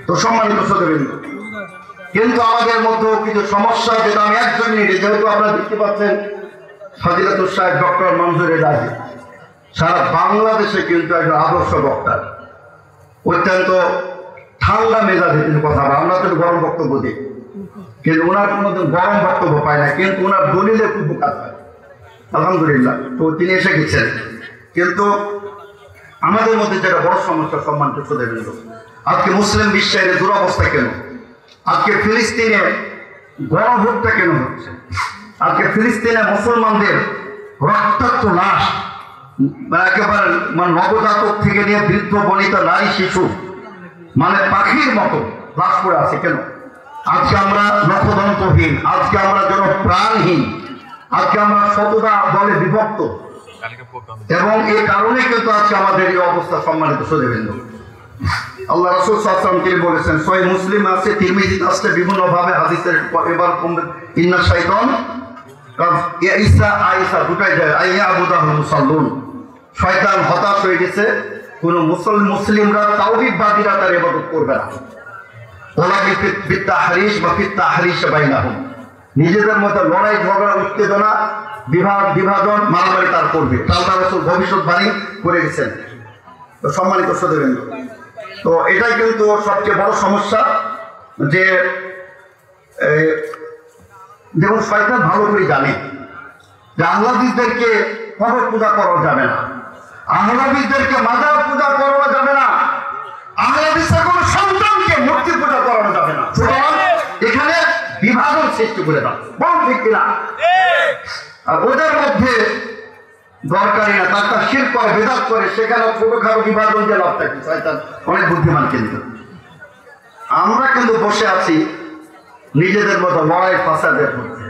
তো সম্মানিত শ্রোতাবৃন্দ, কিন্তু আমাদের মধ্যে কিছু সমস্যা, যেটা আমি একজন মিনিটে, যেহেতু আপনারা দেখতে পাচ্ছেন ফজিলাতুল শাহ ডক্টর মনজুর এলাহি সারা বাংলাদেশে কিন্তু একজন আদর্শ বক্তা, অত্যন্ত ঠান্ডা মেজাজে তিনি কথা বলেন। আমরা তো গরম বক্তব্য দিই, কিন্তু ওনার কোনোদিন গরম বক্তব্য পায় না, কিন্তু ওনার দলিলে খুব কাজ হয় আলহামদুলিল্লাহ। তো তিনি এসে গেছেন, কিন্তু আমাদের মধ্যে যেটা বড় সমস্যা সম্মানিত শ্রোতাবৃন্দ, আজকে মুসলিম বিশ্বের দুরবস্থা কেন? আজকে ফিলিস্তিনে গণহত্যা কেন হচ্ছে? আজকে ফিলিস্তিনে মুসলমানদের রক্তাক্ত লাশ, একেবারে নবজাতক থেকে নিয়ে বৃদ্ধ বনিতা নারী শিশু মানে পাখির মতো লাশ পড়ে আছে কেন? আজকে আমরা নখদন্তহীন, আজকে আমরা যেন প্রাণহীন, আজকে আমরা শতদা দলে বিভক্ত, এবং এই কারণে কিন্তু আজকে আমাদের এই অবস্থা সম্মানিত শ্রোতাবৃন্দ। আল্লাহ রাসূল সাল্লাল্লাহু আলাইহি ওয়াসাল্লাম তিনি বলেছেন, সহিহ মুসলিম আছে, তিরমিজি আছে, বিভিন্ন ভাবে হাদিসের এবার ইন্না শাইতান ঈসা আয়েশা দুটাই যায় আইয়া আবুদাহুল মুসাল্লুন, শয়তান হতাশ হয়ে গেছে, কোন মুসলিমরা তাওহীদবাদীরা তার ইবাদত করবে না। ওলা বিত্তাহরিশ বা ফিত্তাহরিশ বাইনাহুম, নিজেদের মধ্যে লড়াই ঝগড়া উত্তেজনা বিভাজন মারামারি তার করবে, আল্লাহ রাসূল ভবিষ্যৎবাণী করে গেছেন। তো সম্মানিত শ্রোতাবৃন্দ, তো এটাই কিন্তু সবচেয়ে বড় সমস্যা, যে যেমন শয়তান ভালো করে জানে যে আহলাদিসদেরকে কবর পূজা করা যাবে না, আহলাদিসদেরকে মাজার পূজা করানো যাবে না, আহলাদিসের কোনো সন্তানকে মূর্তি পূজা করানো যাবে না। এখানে বিভাজন সৃষ্টি করে দাও, বল ঠিক কিনা? আর ওদের মধ্যে দরকারি না, তার শিরক করে, বেদাত করে, সেখানে ছোটখাটো বিভাজন দিয়ে লাভ থাকে। শয়তান অনেক বুদ্ধিমান, কিন্তু আমরা কিন্তু বসে আছি নিজেদের মতো লড়াই ফাসাদের মধ্যে।